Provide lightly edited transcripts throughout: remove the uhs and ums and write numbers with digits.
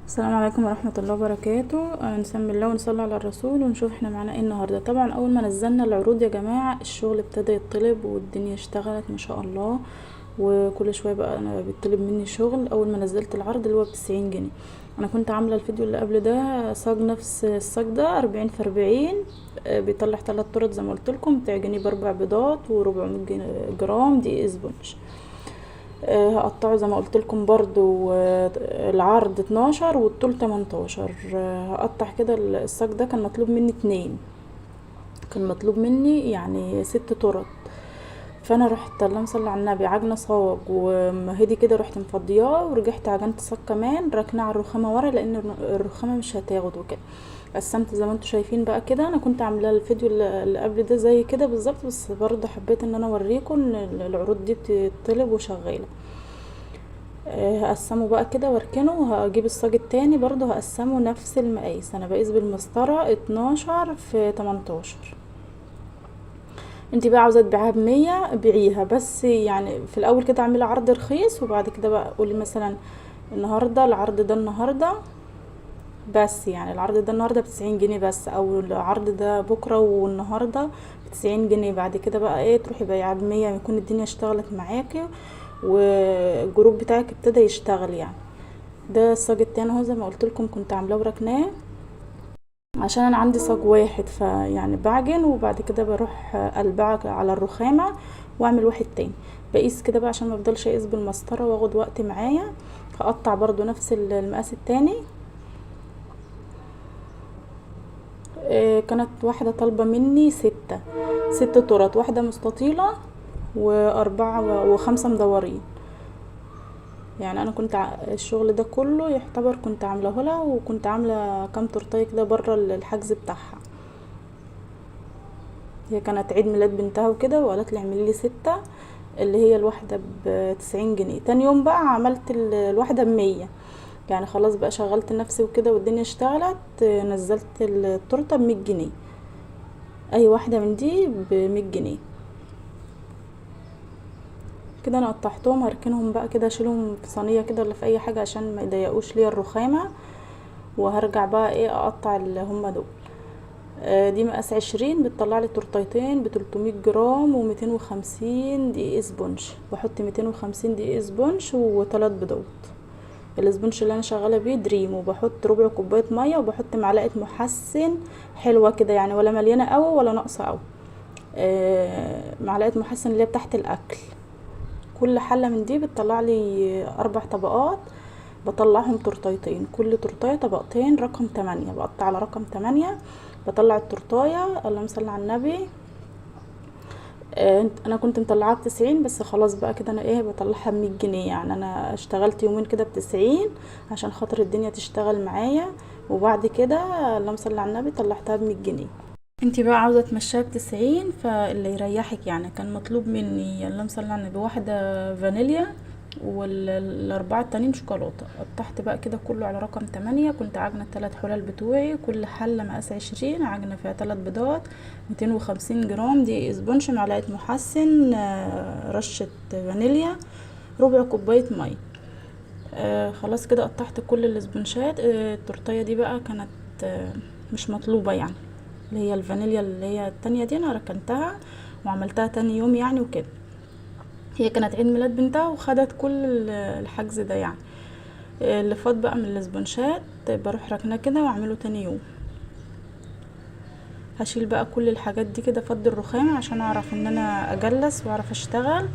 السلام عليكم ورحمة الله وبركاته. نسمي الله ونصلي على الرسول ونشوف احنا معانا ايه النهاردة. طبعا اول ما نزلنا العروض يا جماعة الشغل ابتدى يطلب والدنيا اشتغلت ما شاء الله، وكل شوية بقى انا بيطلب مني شغل. اول ما نزلت العرض اللي هو ب90 جنيه، انا كنت عاملة الفيديو اللي قبل ده صاج نفس الصاج ده 40 في 40، بيطلع 3 طرد زي ما قلت لكم، بتعجنيه ب4 بيضات و400 جرام دقيق اسبونج. هقطعه زي ما قلت لكم برضو، العرض 12 والطول 18. هقطع كده الصاج ده كان مطلوب مني 2، كان مطلوب مني يعني 6 طرد. فانا رحت اللهم صل على النبي عجنه صاج ومهدي كده، رحت مفضياه ورجعت عجنت صاج كمان ركناه على الرخامه ورا لان الرخامه مش هتاخد وكده. قسمت زي ما انتم شايفين بقى كده. انا كنت عامله الفيديو اللي قبل ده زي كده بالظبط، بس برضه حبيت ان انا اوريكم ان العروض دي بتطلب وشغاله. هقسمه بقى كده واركنه، وهجيب الصاج التاني برضو هقسمه نفس المقاس. انا بقيس بالمسطرة 12 في 18. انتي بقى عاوزة تبيعها ب100 بيعيها، بس يعني في الاول كده اعملي عرض رخيص، وبعد كده بقى قولي مثلا النهاردة العرض ده النهاردة بس، يعني العرض ده النهاردة ب90 جنيه بس، او العرض ده بكرة والنهاردة ب90 جنيه. بعد كده بقى ايه تروحي بايعها ب100، يكون الدنيا اشتغلت معاكي والجروب بتاعك ابتدى يشتغل يعني. ده الصاج التاني اهو زي ما قلت لكم كنت عاملاه وركناه، عشان انا عندي صاج واحد فيعني بعجن وبعد كده بروح قلبها على الرخامه واعمل واحد تاني. بقيس كده بقى عشان ما افضلش اقيس بالمسطره واخد وقت معايا. هقطع برضو نفس المقاس التاني. كانت واحده طالبه مني 6 طرط، واحده مستطيله واربعه وخمسه مدورين. يعني انا كنت الشغل ده كله يعتبر كنت عاملاه لها، وكنت عامله كام تورتيه كده بره الحجز بتاعها. هي كانت عيد ميلاد بنتها وكده وقالت لي اعملي لي 6، اللي هي الواحدة ب90 جنيه. تاني يوم بقى عملت الواحدة ب100. يعني خلاص بقى شغلت نفسي وكده والدنيا اشتغلت، نزلت التورتة ب100 جنيه. اي واحدة من دي ب100 جنيه. كده انا قطعتهم هركنهم بقى كده، اشيلهم في صينية كده ولا في اي حاجة عشان ما يضيقوش ليا الرخامة. وهرجع بقى ايه اقطع اللي هما دول. دي مقاس 20، بتطلع لي تورتيتين ب300 جرام و250 دقيق اسبونج. بحط 250 دقيق اسبونج و3 بيضات. الاسبونج اللي انا شغاله بيه دريم، وبحط ربع كوبايه ميه، وبحط معلقه محسن حلوه كده يعني، ولا مليانه قوي ولا ناقصه قوي. معلقه محسن اللي هي بتاعت الاكل. كل حله من دي بتطلع لي 4 طبقات، بطلعهم تورتيتين، كل تورتايه طبقتين، رقم 8 بقطع على رقم 8. بطلع التورتايه اللهم صل على النبي. انا كنت مطلعاها ب90، بس خلاص بقى كده انا ايه بطلعها ب100 جنيه. يعني انا اشتغلت يومين كده ب90 عشان خاطر الدنيا تشتغل معايا، وبعد كده اللهم صل على النبي طلعتها ب100 جنيه. انتي بقى عاوزة تمشيها ب90 فاللي يريحك. يعني كان مطلوب مني اللهم صل على النبي واحدة فانيليا والاربعة التانيين شوكولاتة. قطعت بقى كده كله على رقم 8. كنت عاجنة ال3 حلل بتوعي، كل حلة مقاس 20، عاجنة فيها 3 بيضات، 250 جرام دي اسبونش، معلقة محسن، رشة فانيليا، ربع كوباية مية. خلاص كده قطعت كل الاسبونشات. التورتية دي بقى كانت مش مطلوبة يعني، اللي هي الفانيليا اللي هي التانية دي انا ركنتها وعملتها تاني يوم يعني وكده. هي كانت عيد ميلاد بنتها وخدت كل الحجز ده يعني. اللي فاض بقى من الاسبونشات بروح ركناه كده واعمله تاني يوم. هشيل بقى كل الحاجات دي كده، فضي الرخام عشان اعرف ان انا اجلس واعرف اشتغل.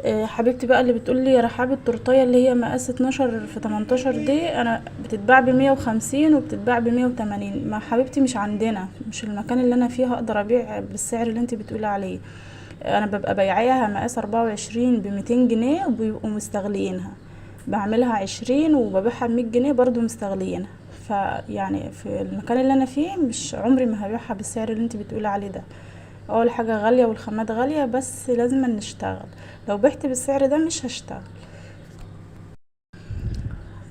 حبيبتي بقى اللي بتقولي يا رحاب التورتايه اللي هي مقاس 12 في 18 دي انا بتتباع ب150 وبتتباع ب180. ما حبيبتي مش عندنا، مش المكان اللي انا فيه هقدر ابيع بالسعر اللي انت بتقولي عليه. انا ببقى بيعاها مقاس 24 ب200 جنيه وبيبقوا مستغلينها. بعملها 20 وببيعها ب100 جنيه برضو مستغلينها. فيعني في المكان اللي انا فيه مش عمري ما هبيعها بالسعر اللي انت بتقولي عليه ده. اول حاجة غالية والخامات غالية، بس لازم نشتغل. لو بعت بالسعر ده مش هشتغل.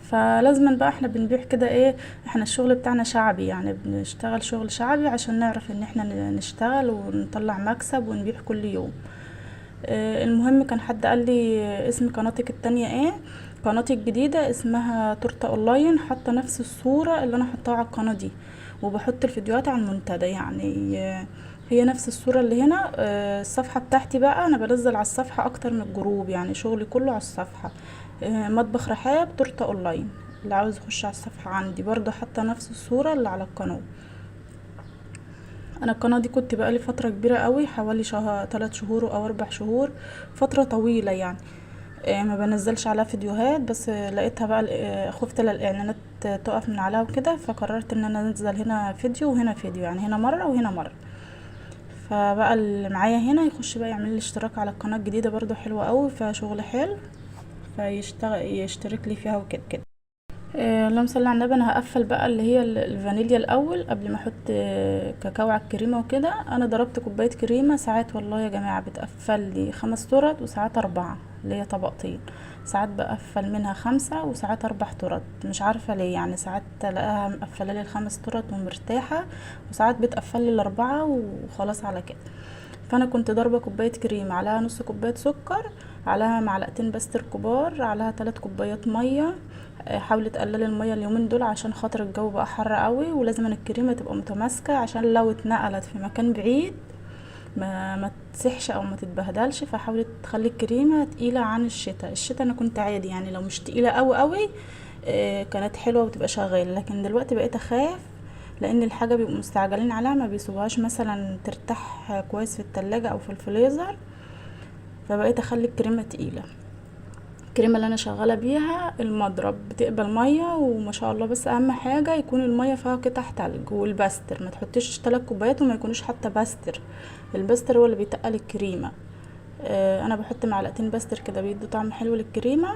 فلازم بقى احنا بنبيع كده ايه، احنا الشغل بتاعنا شعبي يعني، بنشتغل شغل شعبي عشان نعرف ان احنا نشتغل ونطلع مكسب ونبيع كل يوم. المهم كان حد قال لي اسم قناتك التانية ايه. قناتي الجديدة اسمها تورته اونلاين، حاطه نفس الصورة اللي انا حطاها على القناة دي، وبحط الفيديوهات على المنتدى يعني هي نفس الصورة اللي هنا. الصفحة بتاعتي بقى انا بنزل على الصفحة اكتر من الجروب، يعني شغلي كله على الصفحة. مطبخ رحاب تورته اونلاين، اللي عاوز يخش على الصفحة عندي برضو حتى نفس الصورة اللي على القناة. انا القناة دي كنت بقالي فترة كبيرة قوي، حوالي شهر 3 شهور او 4 شهور، فترة طويلة يعني. ما بنزلش عليها فيديوهات، بس لقيتها بقى خفت الاعلانات تقف من عليها وكده، فقررت ان انا انزل هنا فيديو وهنا فيديو، يعني هنا مرة وهنا مرة. فبقى اللي معايا هنا يخش بقى يعمل لي اشتراك على القناة الجديدة، برضو حلوة قوي، فيها شغل حلو، يشترك لي فيها وكده كده. اللهم صل على النبي. انا هقفل بقى اللي هي الفانيليا الاول قبل ما احط كاكاو على الكريمه وكده. انا ضربت كوبايه كريمه، ساعات والله يا جماعه بتقفل لي 5 ترط وساعات 4، اللي هي طبقتين. ساعات بقفل منها 5 وساعات 4 ترط، مش عارفه ليه يعني. ساعات الاقيها مقفله لي ال5 ترط ومرتاحه، وساعات بتقفل لي ال4 وخلاص على كده. فانا كنت ضاربه كوبايه كريمه عليها نص كوبايه سكر، عليها معلقتين باستر كبار، عليها 3 كوبايات ميه. حاولي تقللي الميه اليومين دول عشان خاطر الجو بقى حر قوي، ولازم ان الكريمه تبقى متماسكه عشان لو اتنقلت في مكان بعيد ما تسحش او ما تتبهدلش. فحاولي تخلي الكريمه تقيله عن الشتا انا كنت عادي يعني، لو مش تقيله قوي قوي كانت حلوه وتبقى شغاله. لكن دلوقتي بقيت اخاف، لان الحاجه بيبقوا مستعجلين عليها، ما بيسيبوهاش مثلا ترتاح كويس في التلاجة او في الفريزر، فبقيت اخلي الكريمه تقيله. الكريمه اللي انا شغاله بيها المضرب بتقبل ميه وما شاء الله، بس اهم حاجه يكون الميه فيها قطع تلج. والباستر ما تحطيش 3 كوبايات وما يكونوش حتى باستر، الباستر هو اللي بيتقل الكريمه. انا بحط معلقتين باستر كده بيدوا طعم حلو للكريمه.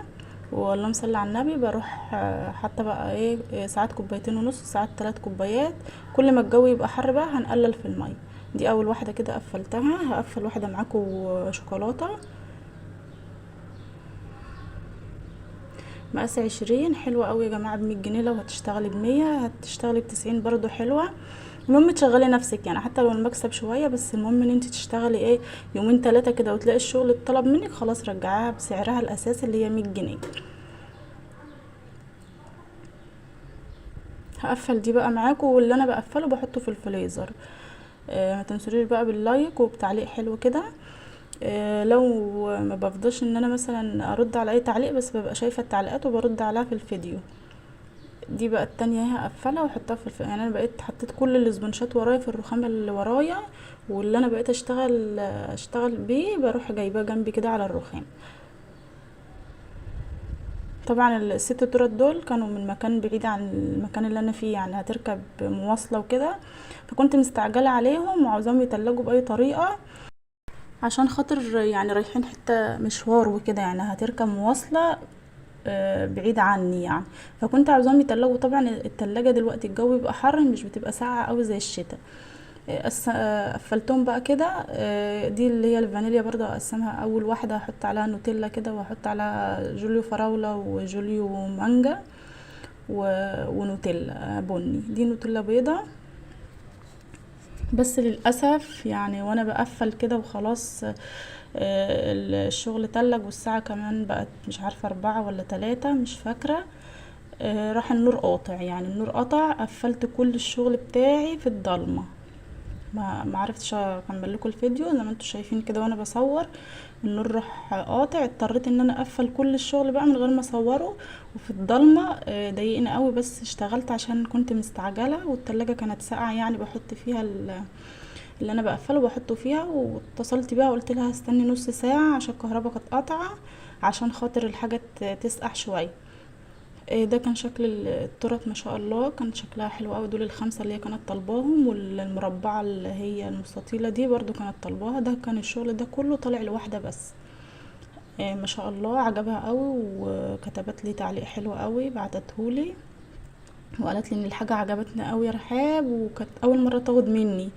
واللهم صل على النبي. بروح حتى بقى ساعات 2.5 ساعات 3 كوبايات. كل ما الجو يبقى حر بقى هنقلل في الميه. دي اول واحده كده قفلتها. هقفل واحده معاكم شوكولاته مقاس 20، حلوه قوي يا جماعه، ب100 جنيه. لو هتشتغلي ب100 هتشتغلي ب90 برضو حلوه. المهم تشغلي نفسك يعني، حتى لو المكسب شويه، بس المهم ان انت تشتغلي يومين 3 كده وتلاقي الشغل اتطلب منك، خلاص رجعيها بسعرها الاساسي اللي هي 100 جنيه. هقفل دي بقى معاكم، واللي انا بقفله بحطه في الفريزر. ما تنسونيش بقى باللايك وبتعليق حلو كده. لو ما بفضلش ان انا مثلا ارد على اي تعليق، بس ببقى شايفه التعليقات وبرد عليها في الفيديو. دي بقى التانية اهي هقفلها واحطها يعني انا بقيت حطيت كل الاسبونشات ورايا في الرخامه اللي ورايا، واللي انا بقيت اشتغل بيه بروح جايباه جنبي كده على الرخام. طبعا الست تورت دول كانوا من مكان بعيد عن المكان اللي انا فيه، يعني هتركب مواصله وكده، فكنت مستعجله عليهم وعاوزاهم يتلجوا باي طريقه، عشان خاطر يعني رايحين حته مشوار وكده، يعني هتركب مواصله بعيد عني يعني. فكنت عاوزاهم يتلجوا. طبعا التلاجة دلوقتي الجو بيبقى حر، مش بتبقى ساقعه قوي زي الشتاء. قفلتهم بقى كده. دي اللي هي الفانيليا برضه اقسمها. اول واحده هحط عليها نوتيلا كده، واحط عليها جوليو فراوله وجوليو مانجا ونوتيلا بني. دي نوتيلا بيضه. بس للاسف يعني وانا بقفل كده وخلاص الشغل تلج، والساعه كمان بقت مش عارفه 4 ولا 3 مش فاكره. راح النور قاطع، يعني النور قطع. قفلت كل الشغل بتاعي في الضلمه، ما عرفتش اكمل لكم الفيديو زي ما انتم شايفين كده وانا بصور. النور راح قاطع، اضطريت ان انا اقفل كل الشغل بقى من غير ما اصوره وفي الضلمه. ضايقني قوي، بس اشتغلت عشان كنت مستعجله، والتلاجة كانت ساقعه يعني بحط فيها اللي انا بقفله بحطه فيها. واتصلت بيها وقلت لها استني نص ساعه عشان الكهرباء كانت قاطعه، عشان خاطر الحاجه تسقع شويه. ده كان شكل التورت ما شاء الله، كان شكلها حلو قوي. دول ال5 اللي هي كانت طالباهم، والمربعه اللي هي المستطيله دي برضو كانت طالباها. ده كان الشغل ده كله طالع لواحده بس. ما شاء الله عجبها قوي، وكتبت لي تعليق حلو قوي بعتتهولي، وقالت لي ان الحاجه عجبتني قوي يا رحاب، وكانت اول مره تاخد مني.